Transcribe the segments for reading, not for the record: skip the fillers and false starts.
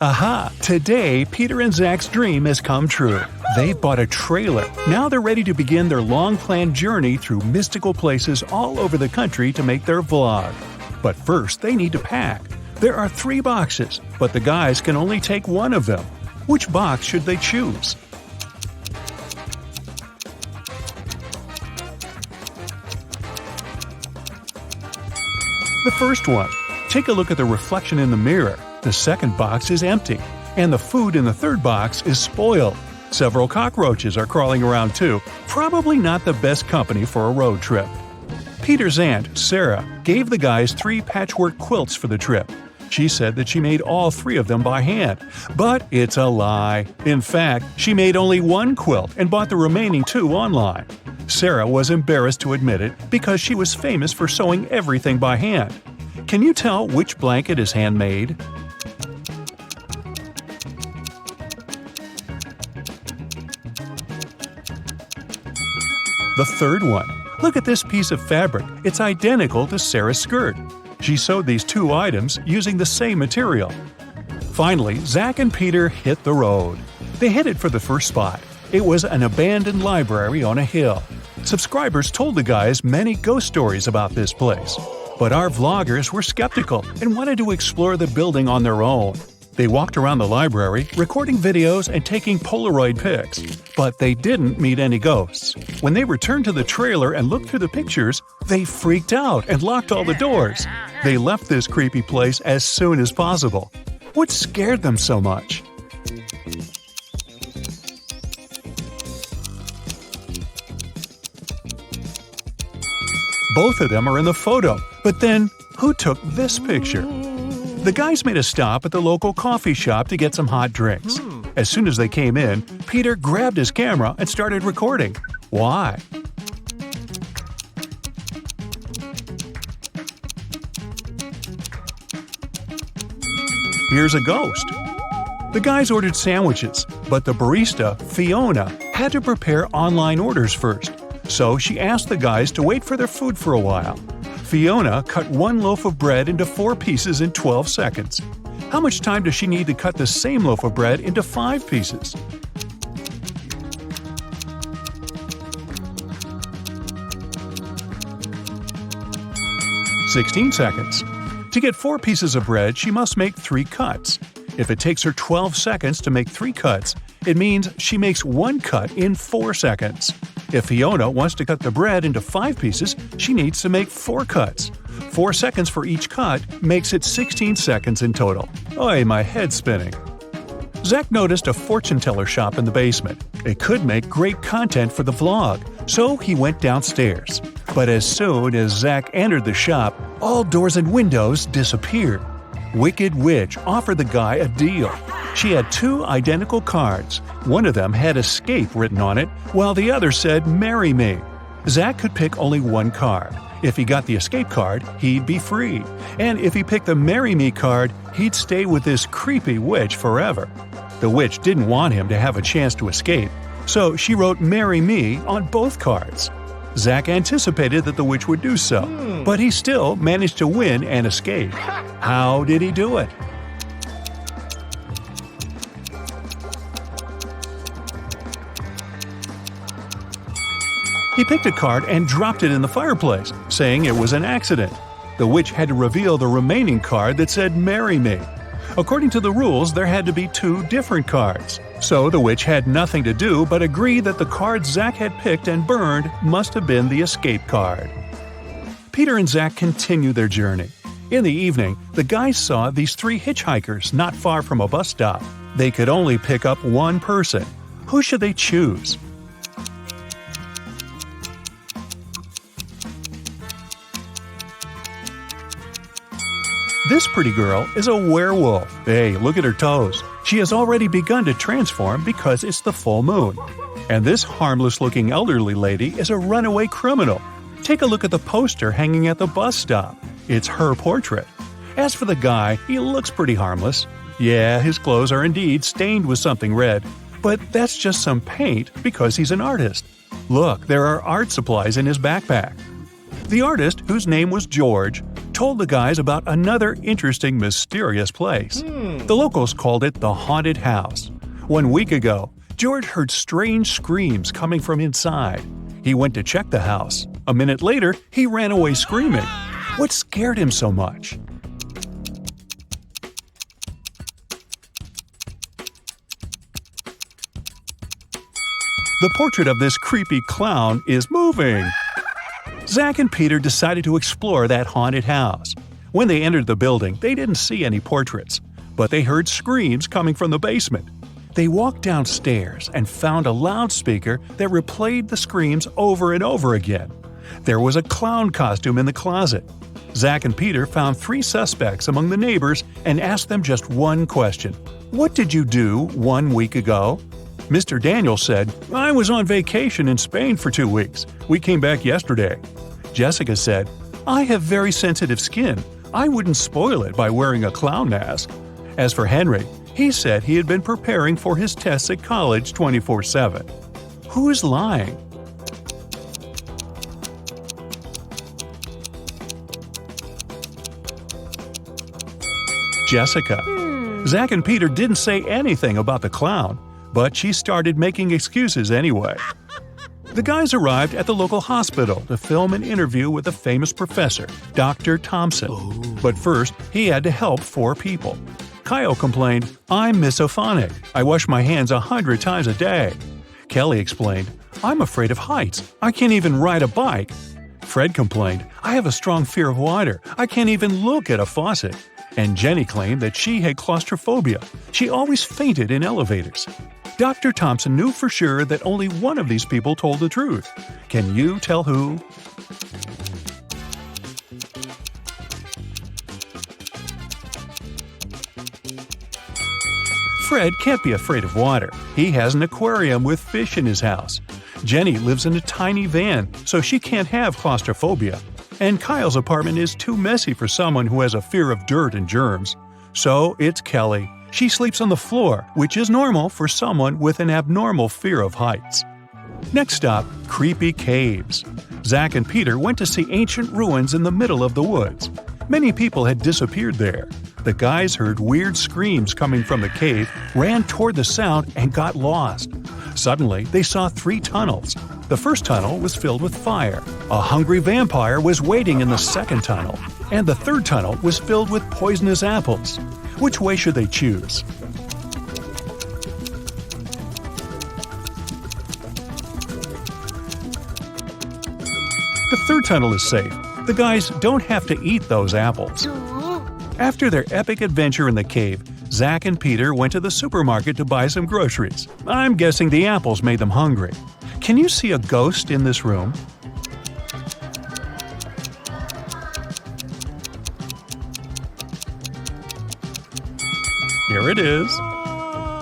Aha! Today, Peter and Zach's dream has come true. They've bought a trailer. Now they're ready to begin their long-planned journey through mystical places all over the country to make their vlog. But first, they need to pack. There are 3 boxes, but the guys can only take one of them. Which box should they choose? The first one. Take a look at the reflection in the mirror. The second box is empty, and the food in the third box is spoiled. Several cockroaches are crawling around too, probably not the best company for a road trip. Peter's aunt, Sarah, gave the guys 3 patchwork quilts for the trip. She said that she made all 3 of them by hand, but it's a lie. In fact, she made only 1 quilt and bought the remaining 2 online. Sarah was embarrassed to admit it because she was famous for sewing everything by hand. Can you tell which blanket is handmade? The third one. Look at this piece of fabric. It's identical to Sarah's skirt. She sewed these 2 items using the same material. Finally, Zach and Peter hit the road. They headed for the first spot. It was an abandoned library on a hill. Subscribers told the guys many ghost stories about this place. But our vloggers were skeptical and wanted to explore the building on their own. They walked around the library, recording videos and taking Polaroid pics. But they didn't meet any ghosts. When they returned to the trailer and looked through the pictures, they freaked out and locked all the doors. They left this creepy place as soon as possible. What scared them so much? Both of them are in the photo, but then, who took this picture? The guys made a stop at the local coffee shop to get some hot drinks. As soon as they came in, Peter grabbed his camera and started recording. Why? Here's a ghost. The guys ordered sandwiches, but the barista, Fiona, had to prepare online orders first. So she asked the guys to wait for their food for a while. Fiona cut 1 loaf of bread into 4 pieces in 12 seconds. How much time does she need to cut the same loaf of bread into 5 pieces? "16 seconds. To get 4 pieces of bread, she must make 3 cuts. If it takes her 12 seconds to make 3 cuts, it means she makes 1 cut in 4 seconds. If Fiona wants to cut the bread into 5 pieces, she needs to make 4 cuts. 4 seconds for each cut makes it 16 seconds in total. Oy, my head's spinning." Zach noticed a fortune teller shop in the basement. It could make great content for the vlog, so he went downstairs. But as soon as Zach entered the shop, all doors and windows disappeared. Wicked Witch offered the guy a deal. She had 2 identical cards. One of them had escape written on it, while the other said marry me. Zach could pick only 1 card. If he got the escape card, he'd be free. And if he picked the marry me card, he'd stay with this creepy witch forever. The witch didn't want him to have a chance to escape, so she wrote marry me on both cards. Zach anticipated that the witch would do so, but he still managed to win and escape. How did he do it? He picked a card and dropped it in the fireplace, saying it was an accident. The witch had to reveal the remaining card that said marry me. According to the rules, there had to be 2 different cards. So the witch had nothing to do but agree that the card Zach had picked and burned must have been the escape card. Peter and Zach continued their journey. In the evening, the guys saw these 3 hitchhikers not far from a bus stop. They could only pick up 1 person. Who should they choose? This pretty girl is a werewolf. Hey, look at her toes. She has already begun to transform because it's the full moon. And this harmless-looking elderly lady is a runaway criminal. Take a look at the poster hanging at the bus stop. It's her portrait. As for the guy, he looks pretty harmless. Yeah, his clothes are indeed stained with something red, but that's just some paint because he's an artist. Look, there are art supplies in his backpack. The artist, whose name was George, told the guys about another interesting, mysterious place. The locals called it the haunted house. 1 week ago, George heard strange screams coming from inside. He went to check the house. A minute later, he ran away screaming. What scared him so much? The portrait of this creepy clown is moving. Zach and Peter decided to explore that haunted house. When they entered the building, they didn't see any portraits, but they heard screams coming from the basement. They walked downstairs and found a loudspeaker that replayed the screams over and over again. There was a clown costume in the closet. Zach and Peter found 3 suspects among the neighbors and asked them just one question. What did you do 1 week ago? Mr. Daniel said, I was on vacation in Spain for 2 weeks. We came back yesterday. Jessica said, I have very sensitive skin. I wouldn't spoil it by wearing a clown mask. As for Henry, he said he had been preparing for his tests at college 24/7. Who's lying? Jessica. Zach and Peter didn't say anything about the clown, but she started making excuses anyway. The guys arrived at the local hospital to film an interview with a famous professor, Dr. Thompson. But first, he had to help 4 people. Kyle complained, I'm misophonic. I wash my hands 100 times a day. Kelly explained, I'm afraid of heights. I can't even ride a bike. Fred complained, I have a strong fear of water. I can't even look at a faucet. And Jenny claimed that she had claustrophobia. She always fainted in elevators. Dr. Thompson knew for sure that only one of these people told the truth. Can you tell who? Fred can't be afraid of water. He has an aquarium with fish in his house. Jenny lives in a tiny van, so she can't have claustrophobia. And Kyle's apartment is too messy for someone who has a fear of dirt and germs. So it's Kelly. She sleeps on the floor, which is normal for someone with an abnormal fear of heights. Next stop, creepy caves. Zach and Peter went to see ancient ruins in the middle of the woods. Many people had disappeared there. The guys heard weird screams coming from the cave, ran toward the sound, and got lost. Suddenly, they saw 3 tunnels. The first tunnel was filled with fire. A hungry vampire was waiting in the second tunnel. And the third tunnel was filled with poisonous apples. Which way should they choose? The third tunnel is safe. The guys don't have to eat those apples. After their epic adventure in the cave, Zach and Peter went to the supermarket to buy some groceries. I'm guessing the apples made them hungry. Can you see a ghost in this room? Here it is.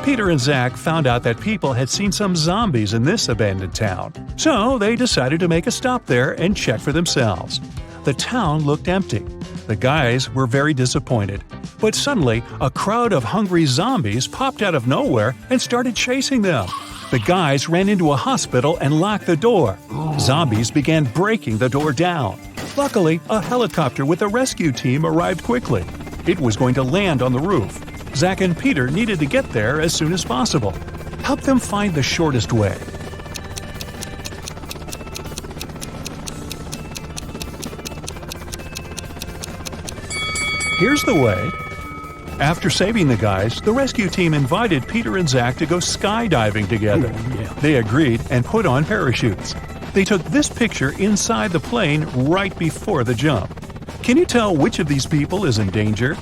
Peter and Zach found out that people had seen some zombies in this abandoned town. So they decided to make a stop there and check for themselves. The town looked empty. The guys were very disappointed. But suddenly, a crowd of hungry zombies popped out of nowhere and started chasing them. The guys ran into a hospital and locked the door. Zombies began breaking the door down. Luckily, a helicopter with a rescue team arrived quickly. It was going to land on the roof. Zach and Peter needed to get there as soon as possible. Help them find the shortest way. Here's the way. After saving the guys, the rescue team invited Peter and Zach to go skydiving together. They agreed and put on parachutes. They took this picture inside the plane right before the jump. Can you tell which of these people is in danger?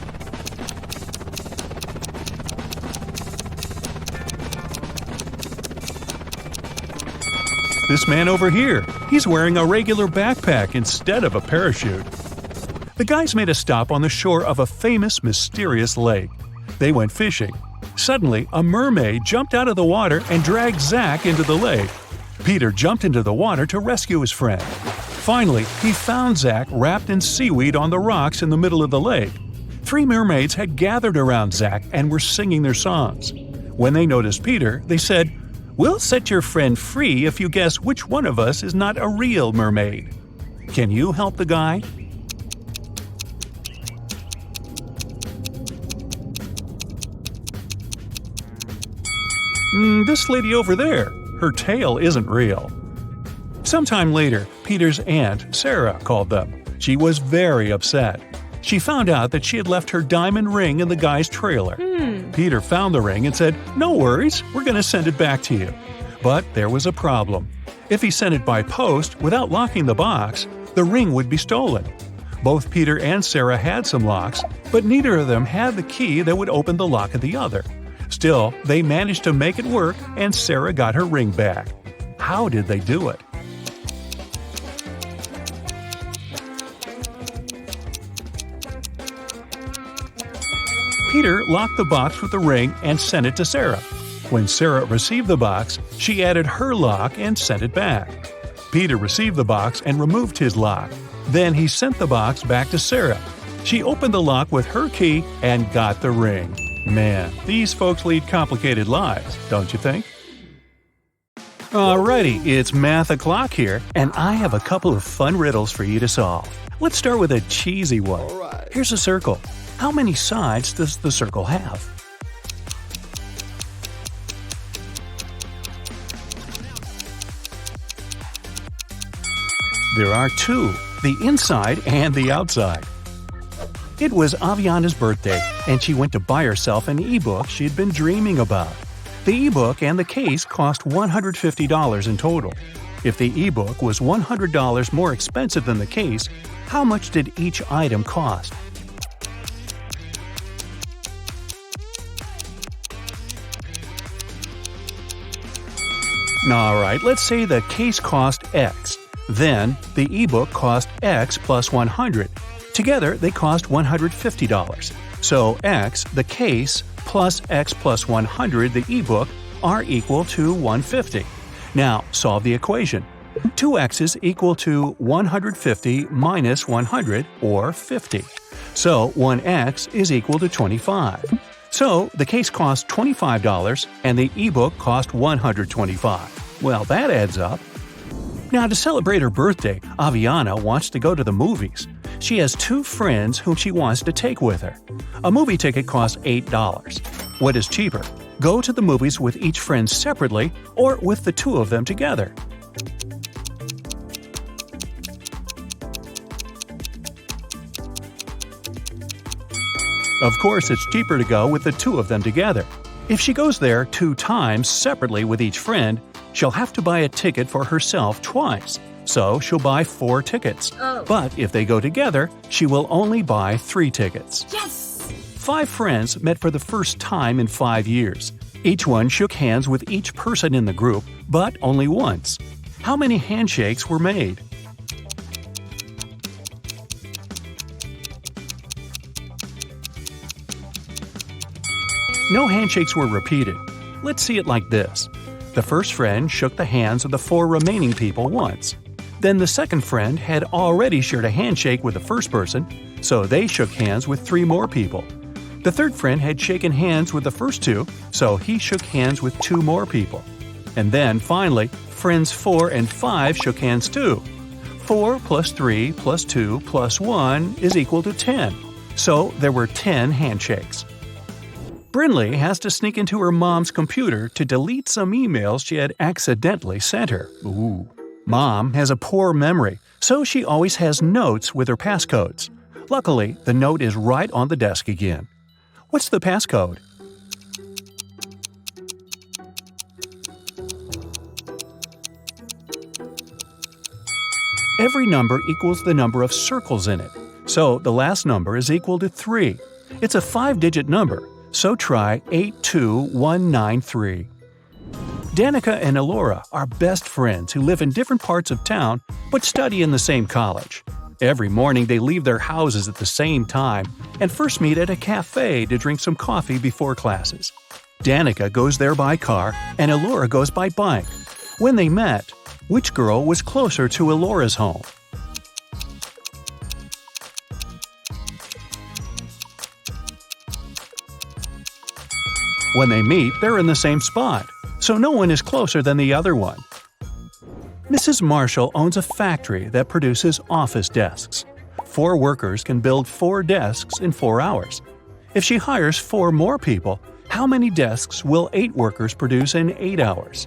This man over here, he's wearing a regular backpack instead of a parachute. The guys made a stop on the shore of a famous, mysterious lake. They went fishing. Suddenly, a mermaid jumped out of the water and dragged Zach into the lake. Peter jumped into the water to rescue his friend. Finally, he found Zach wrapped in seaweed on the rocks in the middle of the lake. 3 mermaids had gathered around Zach and were singing their songs. When they noticed Peter, they said, "We'll set your friend free if you guess which one of us is not a real mermaid." Can you help the guy? This lady over there, her tail isn't real." Sometime later, Peter's aunt, Sarah, called them. She was very upset. She found out that she had left her diamond ring in the guy's trailer. Peter found the ring and said, "No worries, we're going to send it back to you." But there was a problem. If he sent it by post without locking the box, the ring would be stolen. Both Peter and Sarah had some locks, but neither of them had the key that would open the lock of the other. Still, they managed to make it work and Sarah got her ring back. How did they do it? Peter locked the box with the ring and sent it to Sarah. When Sarah received the box, she added her lock and sent it back. Peter received the box and removed his lock. Then he sent the box back to Sarah. She opened the lock with her key and got the ring. Man, these folks lead complicated lives, don't you think? Alrighty, it's math o'clock here, and I have a couple of fun riddles for you to solve. Let's start with a cheesy one. Here's a circle. How many sides does the circle have? There are two, the inside and the outside. It was Aviana's birthday, and she went to buy herself an ebook she'd been dreaming about. The ebook and the case cost $150 in total. If the ebook was $100 more expensive than the case, how much did each item cost? Alright, let's say the case cost X. Then, the ebook cost X plus 100. Together, they cost $150. So X, the case, plus X plus 100, the ebook, are equal to 150. Now, solve the equation. 2x's equal to 150 minus 100, or 50. So 1x is equal to 25. So the case cost $25 and the ebook cost $125. Well, that adds up. Now, to celebrate her birthday, Aviana wants to go to the movies. She has two friends whom she wants to take with her. A movie ticket costs $8. What is cheaper? Go to the movies with each friend separately or with the two of them together? Of course, it's cheaper to go with the two of them together. If she goes there 2 times separately with each friend, she'll have to buy a ticket for herself twice. So she'll buy 4 tickets. But if they go together, she will only buy 3 tickets. Yes! 5 friends met for the first time in 5 years. Each one shook hands with each person in the group, but only once. How many handshakes were made? No handshakes were repeated. Let's see it like this. The first friend shook the hands of the 4 remaining people once. Then the second friend had already shared a handshake with the first person, so they shook hands with 3 more people. The third friend had shaken hands with the first 2, so he shook hands with 2 more people. And then, finally, friends 4 and 5 shook hands too. 4 plus 3 plus 2 plus 1 is equal to 10. So there were 10 handshakes. Brinley has to sneak into her mom's computer to delete some emails she had accidentally sent her. Ooh. Mom has a poor memory, so she always has notes with her passcodes. Luckily, the note is right on the desk again. What's the passcode? Every number equals the number of circles in it, so the last number is equal to 3. It's a 5-digit number. So try 82193. Danica and Elora are best friends who live in different parts of town but study in the same college. Every morning they leave their houses at the same time and first meet at a cafe to drink some coffee before classes. Danica goes there by car and Elora goes by bike. When they met, which girl was closer to Elora's home? When they meet, they're in the same spot, so no one is closer than the other one. Mrs. Marshall owns a factory that produces office desks. 4 workers can build 4 desks in 4 hours. If she hires 4 more people, how how many desks will 8 workers produce in 8 hours?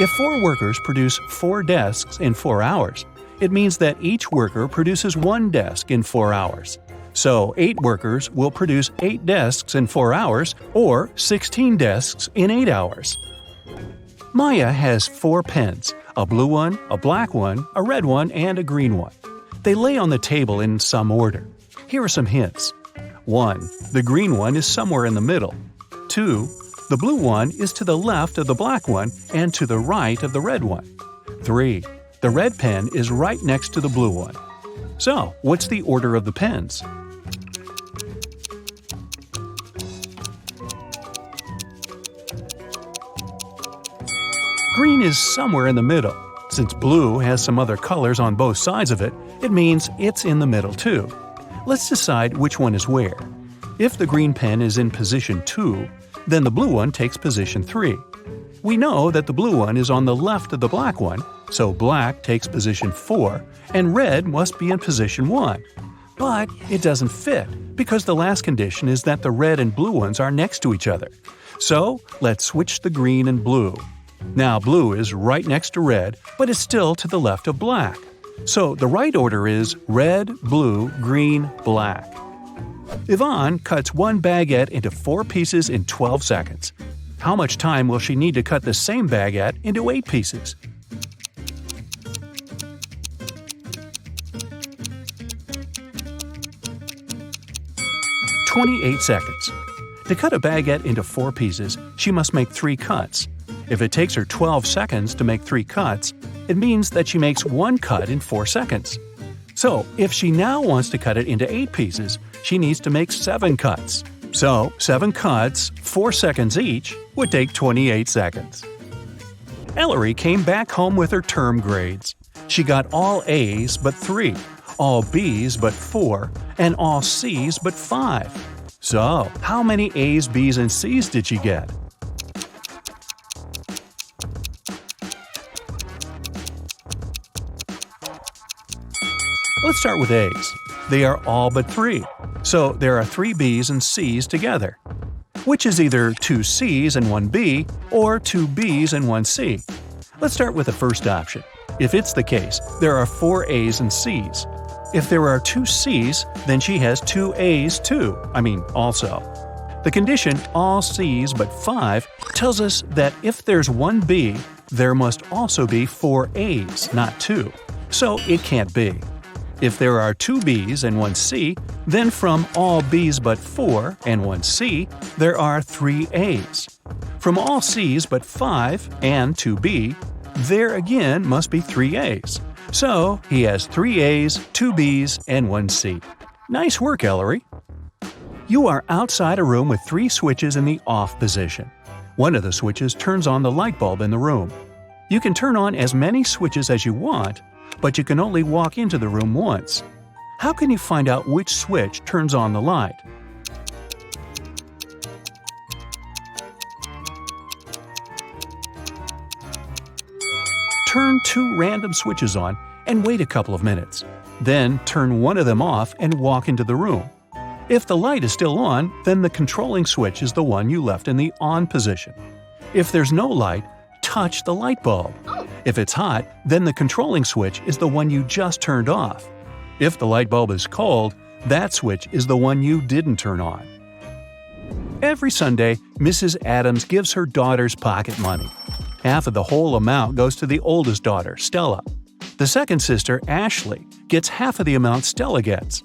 If 4 workers produce 4 desks in 4 hours, it means that each worker produces 1 desk in 4 hours. So 8 workers will produce 8 desks in 4 hours, or 16 desks in 8 hours. Maya has 4 pens, a blue one, a black one, a red one, and a green one. They lay on the table in some order. Here are some hints. 1. The green one is somewhere in the middle. 2. The blue one is to the left of the black one and to the right of the red one. 3. The red pen is right next to the blue one. So, what's the order of the pens? Green is somewhere in the middle. Since blue has some other colors on both sides of it, it means it's in the middle too. Let's decide which one is where. If the green pen is in position 2, then the blue one takes position 3. We know that the blue one is on the left of the black one, so black takes position 4, and red must be in position 1. But it doesn't fit, because the last condition is that the red and blue ones are next to each other. So, let's switch the green and blue. Now blue is right next to red, but it's still to the left of black. So the right order is red, blue, green, black. Yvonne cuts 1 baguette into 4 pieces in 12 seconds. How much time will she need to cut the same baguette into 8 pieces? "28 seconds. To cut a baguette into 4 pieces, she must make 3 cuts. If it takes her 12 seconds to make 3 cuts, it means that she makes 1 cut in 4 seconds. So, if she now wants to cut it into 8 pieces, she needs to make 7 cuts. So, 7 cuts, 4 seconds each, would take 28 seconds. Ellery came back home with her term grades. She got all A's but 3, all B's but 4, and all C's but 5. So, how many A's, B's, and C's did she get? Let's start with A's. They are all but 3, so there are 3 B's and C's together, which is either 2 C's and 1 B or 2 B's and 1 C. Let's start with the first option. If it's the case, there are 4 A's and C's. If there are 2 C's, then she has 2 A's too, also. The condition all C's but 5 tells us that if there's 1 B, there must also be 4 A's, not 2. So it can't be. If there are 2 B's and 1 C, then from all B's but 4 and 1 C, there are 3 A's. From all C's but 5 and 2 B, there again must be 3 A's. So he has 3 A's, 2 B's, and 1 C. Nice work, Ellery! You are outside a room with 3 switches in the off position. One of the switches turns on the light bulb in the room. You can turn on as many switches as you want, but you can only walk into the room once. How can you find out which switch turns on the light? Turn 2 random switches on and wait a couple of minutes. Then turn one of them off and walk into the room. If the light is still on, then the controlling switch is the one you left in the on position. If there's no light, touch the light bulb. If it's hot, then the controlling switch is the one you just turned off. If the light bulb is cold, that switch is the one you didn't turn on. Every Sunday, Mrs. Adams gives her daughters pocket money. Half of the whole amount goes to the oldest daughter, Stella. The second sister, Ashley, gets half of the amount Stella gets.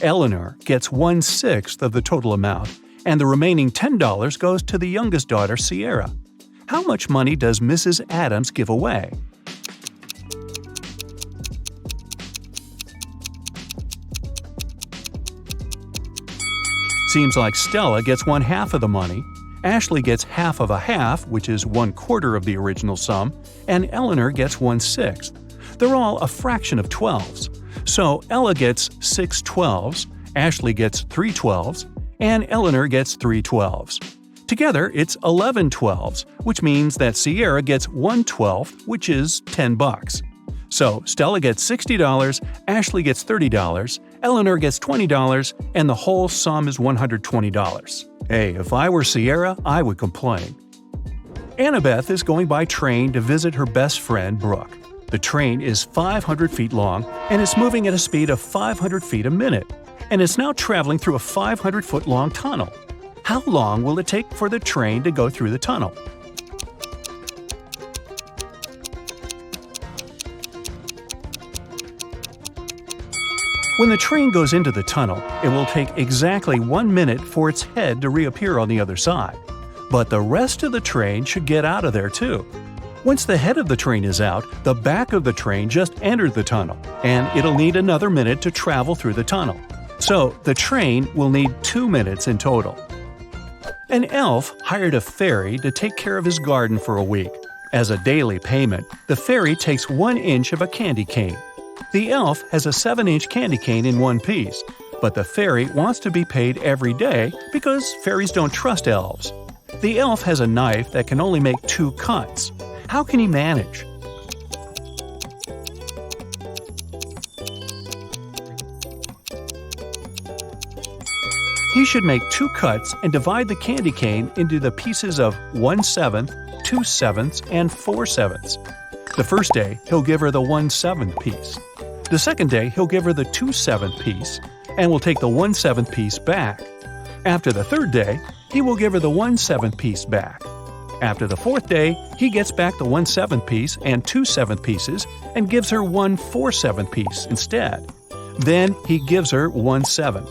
Eleanor gets 1/6 of the total amount, and the remaining $10 goes to the youngest daughter, Sierra. How much money does Mrs. Adams give away? Seems like Stella gets 1/2 of the money, Ashley gets half of a half, which is 1/4 of the original sum, and Eleanor gets 1/6. They're all a fraction of 12s. So Ella gets 6 12s, Ashley gets 3 12s, and Eleanor gets 3 12s. Together, it's 11 12s, which means that Sierra gets 1/12, which is $10. So Stella gets $60, Ashley gets $30, Eleanor gets $20, and the whole sum is $120. Hey, if I were Sierra, I would complain. Annabeth is going by train to visit her best friend, Brooke. The train is 500 feet long and it's moving at a speed of 500 feet a minute, and it's now traveling through a 500-foot-long tunnel. How long will it take for the train to go through the tunnel? When the train goes into the tunnel, it will take exactly 1 minute for its head to reappear on the other side. But the rest of the train should get out of there too. Once the head of the train is out, the back of the train just entered the tunnel, and it'll need another minute to travel through the tunnel. So the train will need 2 minutes in total. An elf hired a fairy to take care of his garden for a week. As a daily payment, the fairy takes 1 inch of a candy cane. The elf has a 7-inch candy cane in one piece, but the fairy wants to be paid every day because fairies don't trust elves. The elf has a knife that can only make 2 cuts. How can he manage? He should make 2 cuts and divide the candy cane into the pieces of 1/7, 2/7, and 4/7. The first day, he'll give her the 1/7 piece. The second day, he'll give her the 2/7 piece, and will take the 1/7 piece back. After the third day, he will give her the 1/7 piece back. After the fourth day, he gets back the 1/7 piece and 2/7 pieces and gives her 1/4/7 piece instead. Then he gives her 1/7.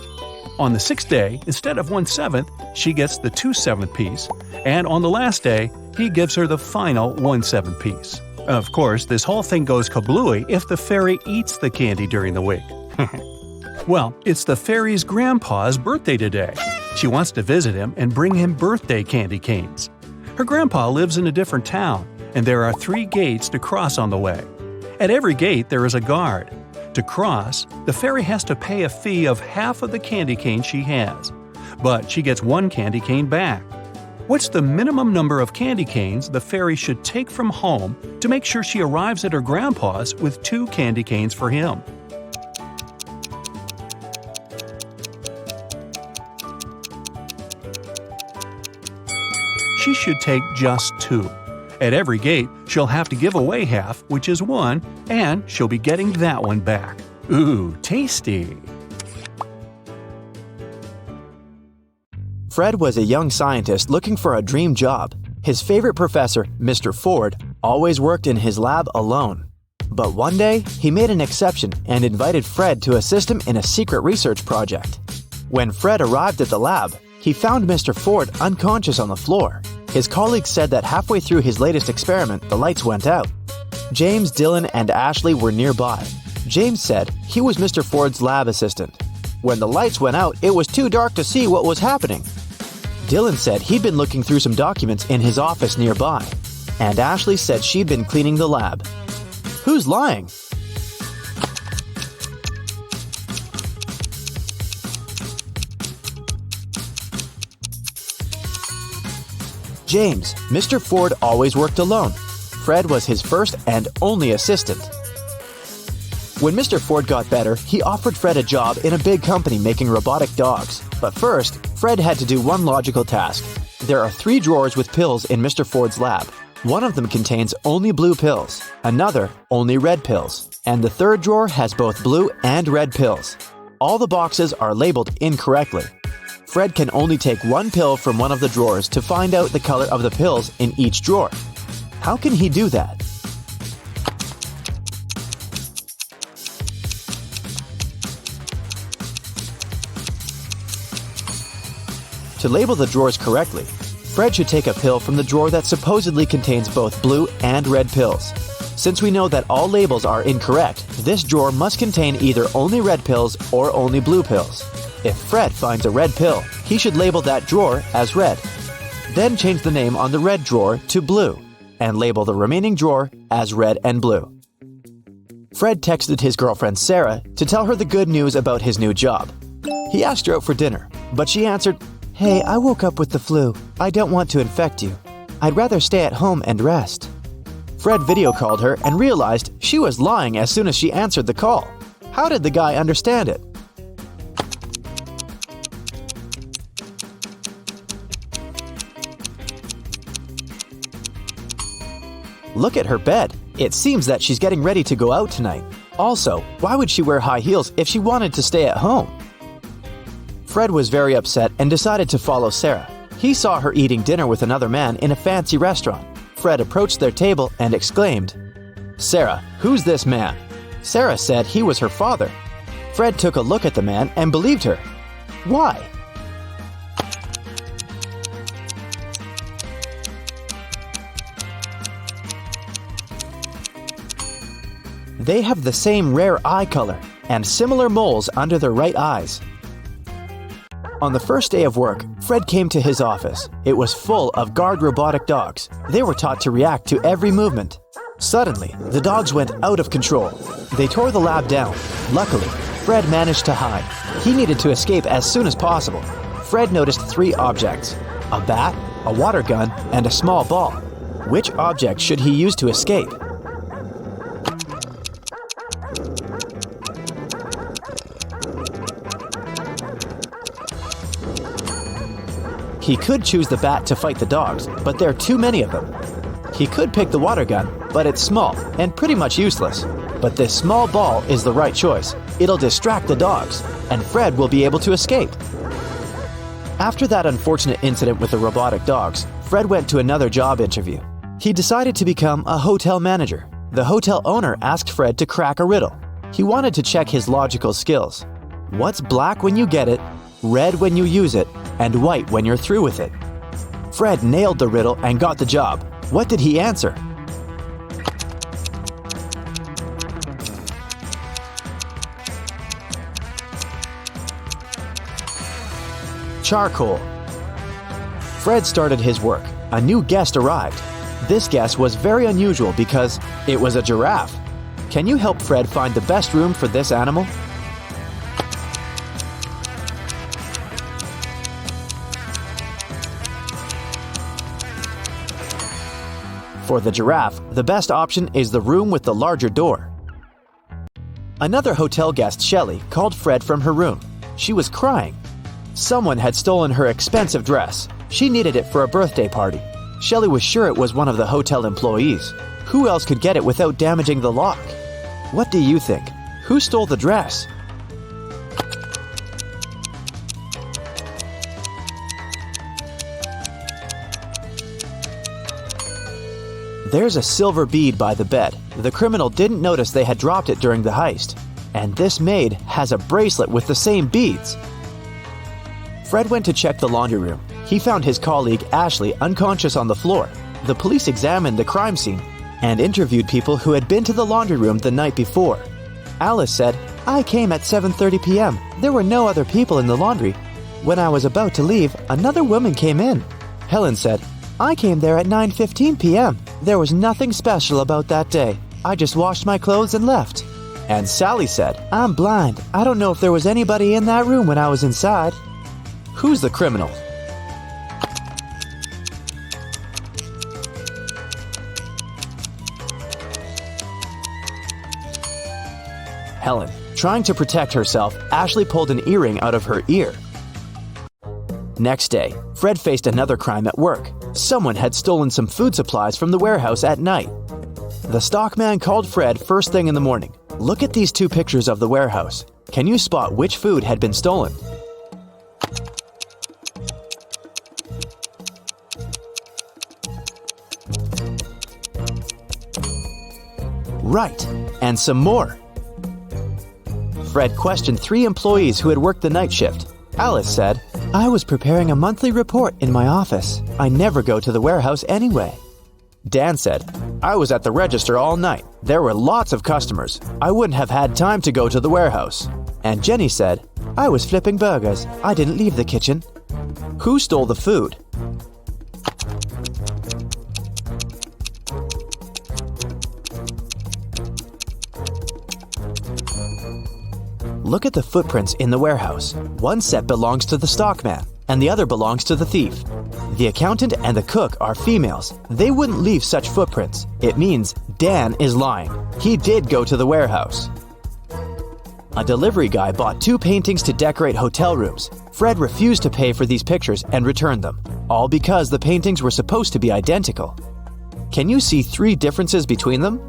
On the sixth day, instead of 1/7, she gets the 2/7 piece, and on the last day, he gives her the final 1/7 piece. Of course, this whole thing goes kablooey if the fairy eats the candy during the week. Well, it's the fairy's grandpa's birthday today. She wants to visit him and bring him birthday candy canes. Her grandpa lives in a different town, and there are 3 gates to cross on the way. At every gate there is a guard. To cross, the fairy has to pay a fee of half of the candy cane she has, but she gets 1 candy cane back. What's the minimum number of candy canes the fairy should take from home to make sure she arrives at her grandpa's with 2 candy canes for him? She should take just 2. At every gate, she'll have to give away half, which is 1, and she'll be getting that one back. Ooh, tasty! Fred was a young scientist looking for a dream job. His favorite professor, Mr. Ford, always worked in his lab alone. But one day, he made an exception and invited Fred to assist him in a secret research project. When Fred arrived at the lab, he found Mr. Ford unconscious on the floor. His colleagues said that halfway through his latest experiment, the lights went out. James, Dylan, and Ashley were nearby. James said he was Mr. Ford's lab assistant. When the lights went out, it was too dark to see what was happening. Dylan said he'd been looking through some documents in his office nearby. And Ashley said she'd been cleaning the lab. Who's lying? James, Mr. Ford always worked alone. Fred was his first and only assistant. When Mr. Ford got better, he offered Fred a job in a big company making robotic dogs. But first, Fred had to do one logical task. There are 3 drawers with pills in Mr. Ford's lab. One of them contains only blue pills, another only red pills, and the third drawer has both blue and red pills. All the boxes are labeled incorrectly. Fred can only take 1 pill from one of the drawers to find out the color of the pills in each drawer. How can he do that? To label the drawers correctly, Fred should take a pill from the drawer that supposedly contains both blue and red pills. Since we know that all labels are incorrect, this drawer must contain either only red pills or only blue pills. If Fred finds a red pill, he should label that drawer as red. Then change the name on the red drawer to blue, and label the remaining drawer as red and blue. Fred texted his girlfriend Sarah to tell her the good news about his new job. He asked her out for dinner, but she answered, "Hey, I woke up with the flu. I don't want to infect you. I'd rather stay at home and rest." Fred video called her and realized she was lying as soon as she answered the call. How did the guy understand it? Look at her bed. It seems that she's getting ready to go out tonight. Also, why would she wear high heels if she wanted to stay at home? Fred was very upset and decided to follow Sarah. He saw her eating dinner with another man in a fancy restaurant. Fred approached their table and exclaimed, "Sarah, who's this man?" Sarah said he was her father. Fred took a look at the man and believed her. Why? They have the same rare eye color and similar moles under their right eyes. On the first day of work, Fred came to his office. It was full of guard robotic dogs. They were taught to react to every movement. Suddenly, the dogs went out of control. They tore the lab down. Luckily, Fred managed to hide. He needed to escape as soon as possible. Fred noticed 3 objects: a bat, a water gun, and a small ball. Which object should he use to escape? He could choose the bat to fight the dogs, but there are too many of them. He could pick the water gun, but it's small and pretty much useless. But this small ball is the right choice. It'll distract the dogs, and Fred will be able to escape. After that unfortunate incident with the robotic dogs, Fred went to another job interview. He decided to become a hotel manager. The hotel owner asked Fred to crack a riddle. He wanted to check his logical skills. What's black when you get it, red when you use it, and white when you're through with it? Fred nailed the riddle and got the job. What did he answer? Charcoal. Fred started his work. A new guest arrived. This guest was very unusual because it was a giraffe. Can you help Fred find the best room for this animal? For the giraffe, the best option is the room with the larger door. Another hotel guest, Shelley, called Fred from her room. She was crying. Someone had stolen her expensive dress. She needed it for a birthday party. Shelley was sure it was one of the hotel employees. Who else could get it without damaging the lock? What do you think? Who stole the dress? There's a silver bead by the bed. The criminal didn't notice they had dropped it during the heist. And this maid has a bracelet with the same beads. Fred went to check the laundry room. He found his colleague Ashley unconscious on the floor. The police examined the crime scene and interviewed people who had been to the laundry room the night before. Alice said, "I came at 7:30 p.m. There were no other people in the laundry. When I was about to leave, another woman came in." Helen said, "I came there at 9:15 p.m. There was nothing special about that day. I just washed my clothes and left." And Sally said, "I'm blind. I don't know if there was anybody in that room when I was inside." Who's the criminal? Helen. Trying to protect herself, Ashley pulled an earring out of her ear. Next day, Fred faced another crime at work. Someone had stolen some food supplies from the warehouse at night. The stockman called Fred first thing in the morning. Look at these 2 pictures of the warehouse. Can you spot which food had been stolen? Right, and some more. Fred questioned 3 employees who had worked the night shift. Alice said, "I was preparing a monthly report in my office. I never go to the warehouse anyway." Dan said, "I was at the register all night. There were lots of customers. I wouldn't have had time to go to the warehouse." And Jenny said, "I was flipping burgers. I didn't leave the kitchen." Who stole the food? Look at the footprints in the warehouse. One set belongs to the stockman, and the other belongs to the thief. The accountant and the cook are females. They wouldn't leave such footprints. It means Dan is lying. He did go to the warehouse. A delivery guy bought 2 paintings to decorate hotel rooms. Fred refused to pay for these pictures and returned them, all because the paintings were supposed to be identical. Can you see 3 differences between them?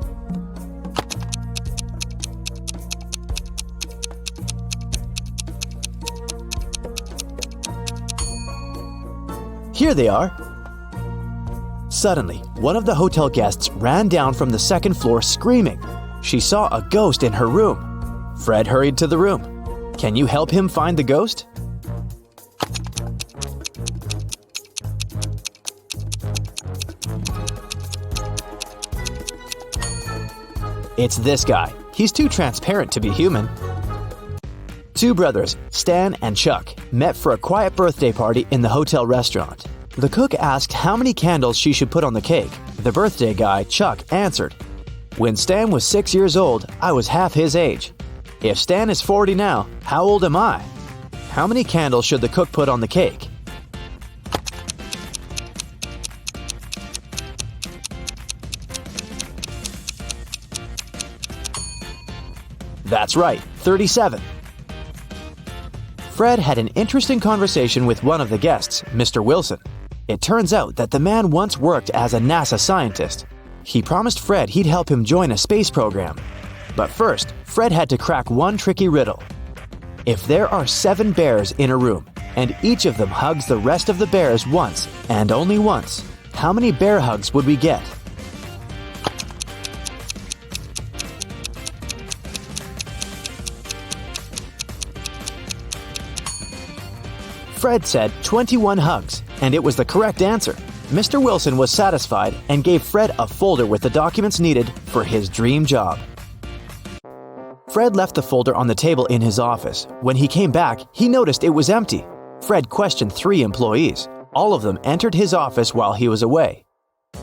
Here they are. Suddenly, one of the hotel guests ran down from the second floor screaming. She saw a ghost in her room. Fred hurried to the room. Can you help him find the ghost? It's this guy. He's too transparent to be human. 2 brothers, Stan and Chuck, met for a quiet birthday party in the hotel restaurant. The cook asked how many candles she should put on the cake. The birthday guy, Chuck, answered, "When Stan was 6 years old, I was half his age. If Stan is 40 now, how old am I? How many candles should the cook put on the cake?" That's right, 37. Fred had an interesting conversation with one of the guests, Mr. Wilson. It turns out that the man once worked as a NASA scientist. He promised Fred he'd help him join a space program. But first, Fred had to crack one tricky riddle. If there are 7 bears in a room, and each of them hugs the rest of the bears once, and only once, how many bear hugs would we get? Fred said 21 hugs, and it was the correct answer. Mr. Wilson was satisfied and gave Fred a folder with the documents needed for his dream job. Fred left the folder on the table in his office. When he came back, he noticed it was empty. Fred questioned 3 employees. All of them entered his office while he was away.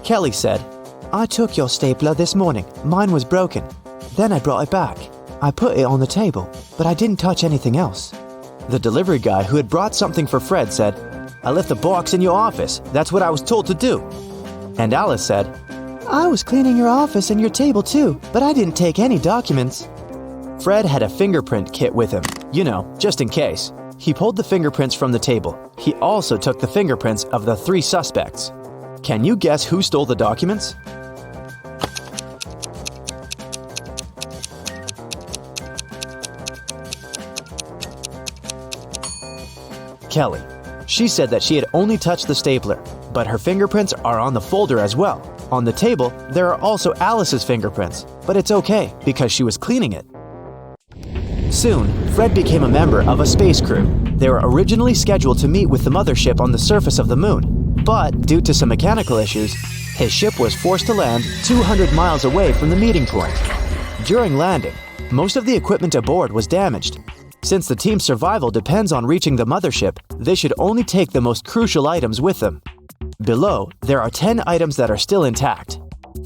Kelly said, "I took your stapler this morning. Mine was broken. Then I brought it back. I put it on the table, but I didn't touch anything else." The delivery guy who had brought something for Fred said, "I left the box in your office. That's what I was told to do." And Alice said, "I was cleaning your office and your table too, but I didn't take any documents." Fred had a fingerprint kit with him, just in case. He pulled the fingerprints from the table. He also took the fingerprints of the 3 suspects. Can you guess who stole the documents? Kelly. She said that she had only touched the stapler, but her fingerprints are on the folder as well. On the table, there are also Alice's fingerprints, but it's okay because she was cleaning it. Soon, Fred became a member of a space crew. They were originally scheduled to meet with the mothership on the surface of the moon, but due to some mechanical issues, his ship was forced to land 200 miles away from the meeting point. During landing, most of the equipment aboard was damaged. Since the team's survival depends on reaching the mothership, they should only take the most crucial items with them. Below, there are 10 items that are still intact.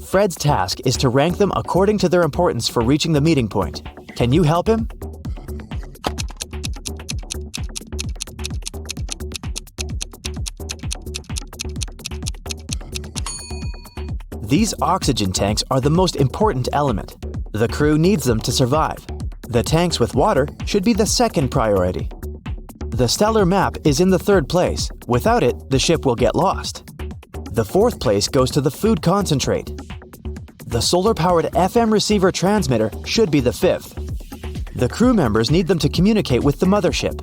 Fred's task is to rank them according to their importance for reaching the meeting point. Can you help him? These oxygen tanks are the most important element. The crew needs them to survive. The tanks with water should be the second priority. The stellar map is in the 3rd place. Without it, the ship will get lost. The 4th place goes to the food concentrate. The solar-powered FM receiver transmitter should be the 5th. The crew members need them to communicate with the mothership.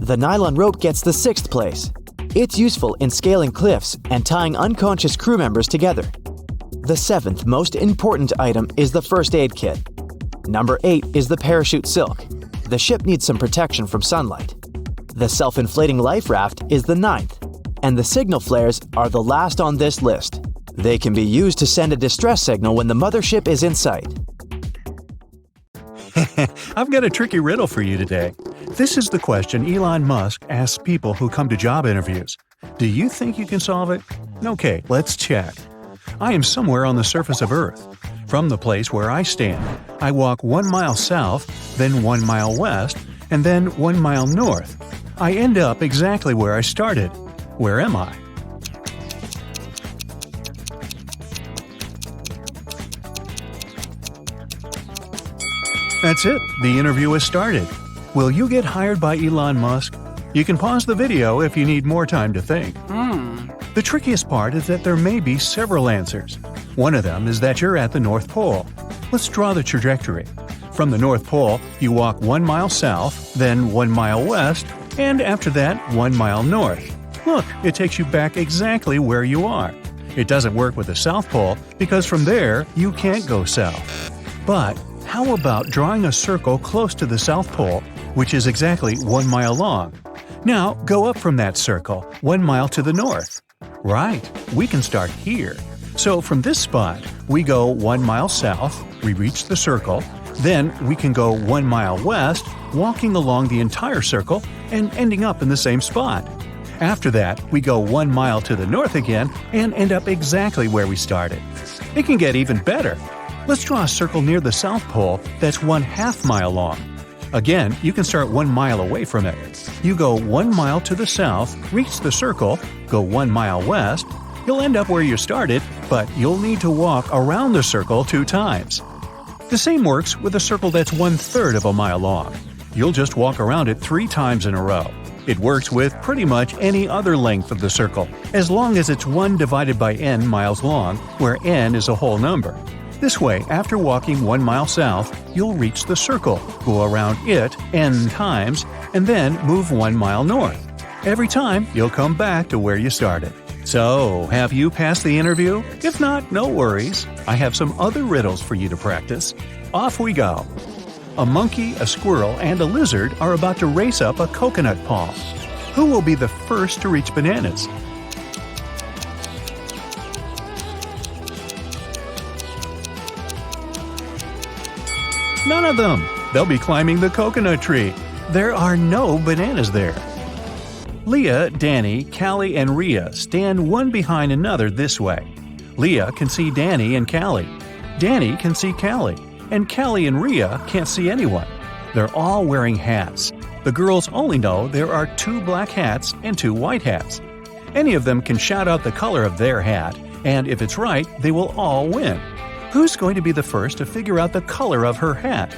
The nylon rope gets the 6th place. It's useful in scaling cliffs and tying unconscious crew members together. The 7th most important item is the first aid kit. Number 8 is the parachute silk. The ship needs some protection from sunlight. The self-inflating life raft is the 9th, and the signal flares are the last on this list. They can be used to send a distress signal when the mothership is in sight. I've got a tricky riddle for you today. This is the question Elon Musk asks people who come to job interviews. Do you think you can solve it? Okay, let's check. I am somewhere on the surface of Earth. From the place where I stand, I walk 1 mile south, then 1 mile west, and then 1 mile north. I end up exactly where I started. Where am I? That's it. The interview has started. Will you get hired by Elon Musk? You can pause the video if you need more time to think. The trickiest part is that there may be several answers. One of them is that you're at the North Pole. Let's draw the trajectory. From the North Pole, you walk 1 mile south, then 1 mile west, and after that, 1 mile north. Look, it takes you back exactly where you are. It doesn't work with the South Pole because from there, you can't go south. But how about drawing a circle close to the South Pole, which is exactly 1 mile long? Now, go up from that circle, 1 mile to the north. Right, we can start here. So from this spot, we go 1 mile south, we reach the circle, then we can go 1 mile west, walking along the entire circle and ending up in the same spot. After that, we go 1 mile to the north again and end up exactly where we started. It can get even better. Let's draw a circle near the South Pole that's 1/2 mile long. Again, you can start 1 mile away from it. You go 1 mile to the south, reach the circle, go 1 mile west. You'll end up where you started, but you'll need to walk around the circle 2 times. The same works with a circle that's 1/3 of a mile long. You'll just walk around it 3 times in a row. It works with pretty much any other length of the circle, as long as it's 1 divided by n miles long, where n is a whole number. This way, after walking 1 mile south, you'll reach the circle, go around it n times, and then move 1 mile north. Every time, you'll come back to where you started. So, have you passed the interview? If not, no worries. I have some other riddles for you to practice. Off we go. A monkey, a squirrel, and a lizard are about to race up a coconut palm. Who will be the first to reach bananas? None of them. They'll be climbing the coconut tree. There are no bananas there. Leah, Danny, Callie, and Rhea stand one behind another this way. Leah can see Danny and Callie. Danny can see Callie. And Callie and Rhea can't see anyone. They're all wearing hats. The girls only know there are 2 black hats and 2 white hats. Any of them can shout out the color of their hat, and if it's right, they will all win. Who's going to be the first to figure out the color of her hat?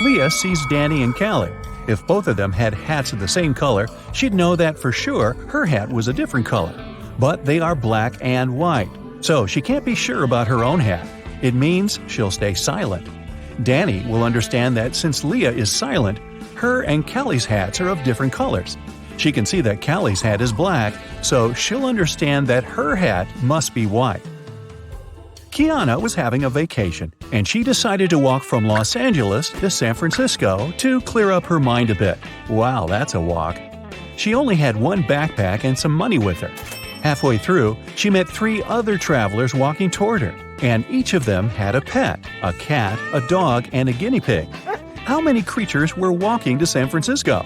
Leah sees Danny and Callie. If both of them had hats of the same color, she'd know that for sure her hat was a different color. But they are black and white, so she can't be sure about her own hat. It means she'll stay silent. Danny will understand that since Leah is silent, her and Callie's hats are of different colors. She can see that Callie's hat is black, so she'll understand that her hat must be white. Kiana was having a vacation, and she decided to walk from Los Angeles to San Francisco to clear up her mind a bit. Wow, that's a walk. She only had 1 backpack and some money with her. Halfway through, she met 3 other travelers walking toward her, and each of them had a pet, a cat, a dog, and a guinea pig. How many creatures were walking to San Francisco?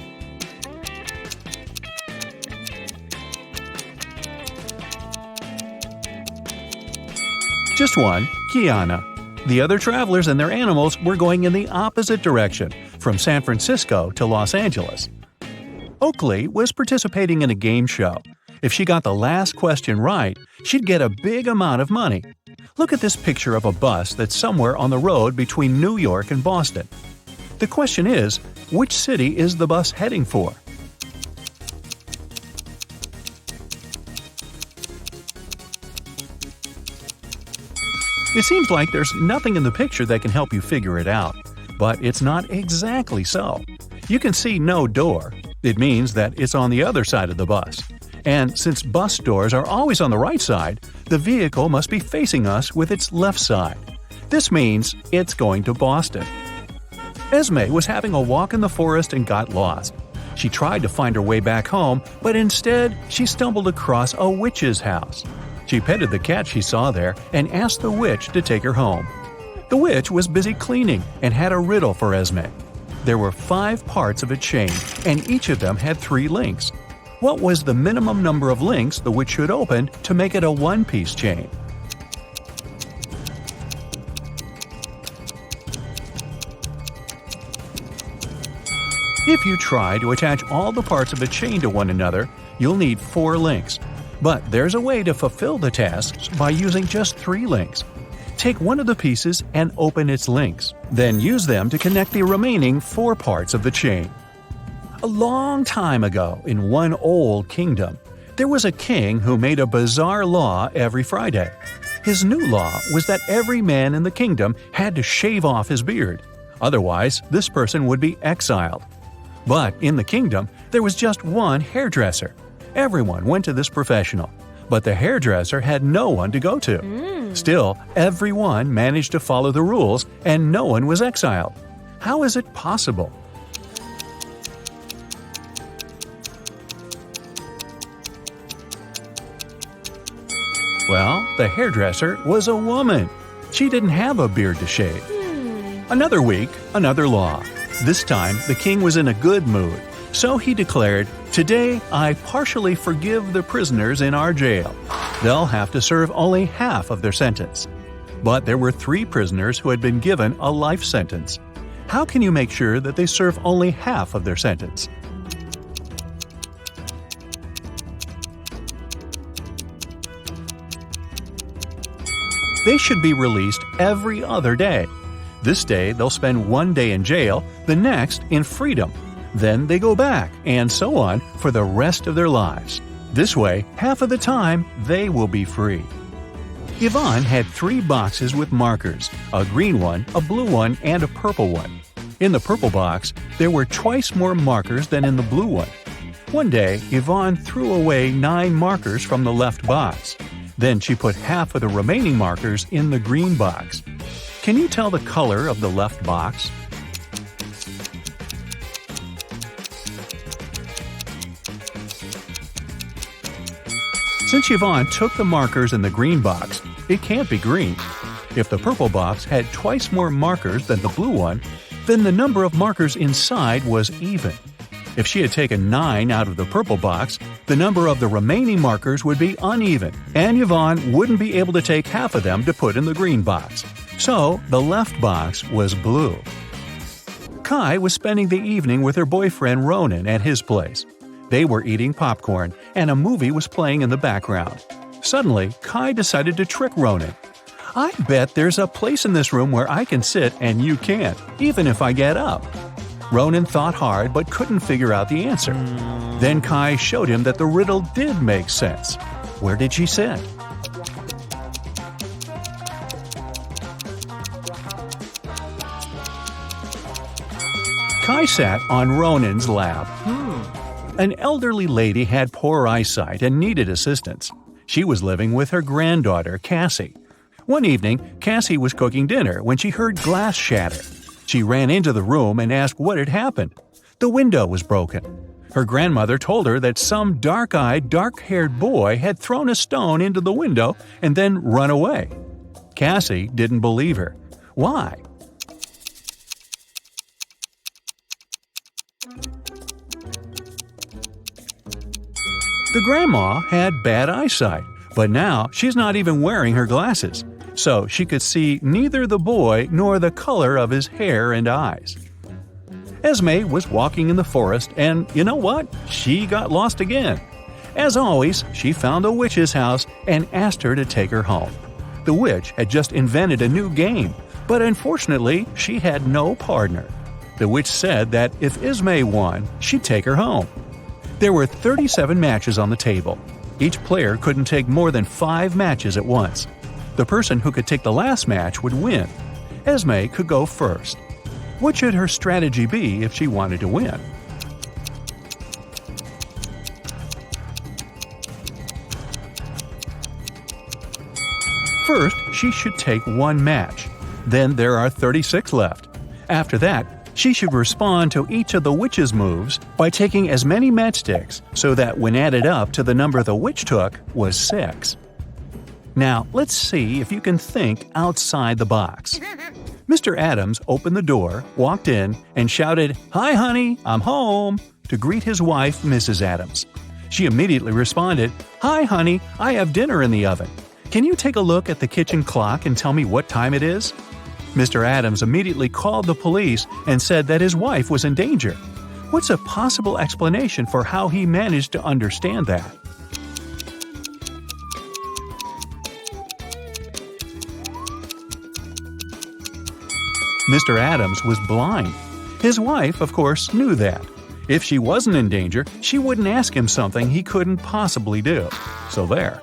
Just one, Kiana. The other travelers and their animals were going in the opposite direction, from San Francisco to Los Angeles. Oakley was participating in a game show. If she got the last question right, she'd get a big amount of money. Look at this picture of a bus that's somewhere on the road between New York and Boston. The question is, which city is the bus heading for? It seems like there's nothing in the picture that can help you figure it out. But it's not exactly so. You can see no door. It means that it's on the other side of the bus. And since bus doors are always on the right side, the vehicle must be facing us with its left side. This means it's going to Boston. Esme was having a walk in the forest and got lost. She tried to find her way back home, but instead she stumbled across a witch's house. She petted the cat she saw there and asked the witch to take her home. The witch was busy cleaning and had a riddle for Esme. There were 5 parts of a chain, and each of them had 3 links. What was the minimum number of links the witch should open to make it a one-piece chain? If you try to attach all the parts of a chain to one another, you'll need 4 links. But there's a way to fulfill the tasks by using just 3 links. Take one of the pieces and open its links. Then use them to connect the remaining 4 parts of the chain. A long time ago, in one old kingdom, there was a king who made a bizarre law every Friday. His new law was that every man in the kingdom had to shave off his beard. Otherwise, this person would be exiled. But in the kingdom, there was just one hairdresser. Everyone went to this professional, but the hairdresser had no one to go to. Still, everyone managed to follow the rules and no one was exiled. How is it possible? Well, the hairdresser was a woman. She didn't have a beard to shave. Another week, another law. This time, the king was in a good mood. So he declared, "Today I partially forgive the prisoners in our jail. They'll have to serve only half of their sentence." But there were 3 prisoners who had been given a life sentence. How can you make sure that they serve only half of their sentence? They should be released every other day. This day they'll spend 1 day in jail, the next in freedom. Then they go back, and so on for the rest of their lives. This way, half of the time, they will be free. Yvonne had 3 boxes with markers, a green one, a blue one, and a purple one. In the purple box, there were twice more markers than in the blue one. One day, Yvonne threw away 9 markers from the left box. Then she put half of the remaining markers in the green box. Can you tell the color of the left box? Since Yvonne took the markers in the green box, it can't be green. If the purple box had twice more markers than the blue one, then the number of markers inside was even. If she had taken 9 out of the purple box, the number of the remaining markers would be uneven, and Yvonne wouldn't be able to take half of them to put in the green box. So, the left box was blue. Kai was spending the evening with her boyfriend Ronan at his place. They were eating popcorn, and a movie was playing in the background. Suddenly, Kai decided to trick Ronan. "I bet there's a place in this room where I can sit and you can't, even if I get up." Ronan thought hard but couldn't figure out the answer. Then Kai showed him that the riddle did make sense. Where did she sit? Kai sat on Ronan's lap. An elderly lady had poor eyesight and needed assistance. She was living with her granddaughter, Cassie. One evening, Cassie was cooking dinner when she heard glass shatter. She ran into the room and asked what had happened. The window was broken. Her grandmother told her that some dark-eyed, dark-haired boy had thrown a stone into the window and then run away. Cassie didn't believe her. Why? The grandma had bad eyesight, but now she's not even wearing her glasses, so she could see neither the boy nor the color of his hair and eyes. Esme was walking in the forest, and you know what? She got lost again. As always, she found a witch's house and asked her to take her home. The witch had just invented a new game, but unfortunately, she had no partner. The witch said that if Esme won, she'd take her home. There were 37 matches on the table. Each player couldn't take more than 5 matches at once. The person who could take the last match would win. Esme could go first. What should her strategy be if she wanted to win? First, she should take 1 match. Then there are 36 left. After that, she should respond to each of the witch's moves by taking as many matchsticks so that when added up to the number the witch took was 6. Now, let's see if you can think outside the box. Mr. Adams opened the door, walked in, and shouted, "Hi, honey, I'm home," to greet his wife, Mrs. Adams. She immediately responded, "Hi, honey, I have dinner in the oven. Can you take a look at the kitchen clock and tell me what time it is?" Mr. Adams immediately called the police and said that his wife was in danger. What's a possible explanation for how he managed to understand that? Mr. Adams was blind. His wife, of course, knew that. If she wasn't in danger, she wouldn't ask him something he couldn't possibly do. So there.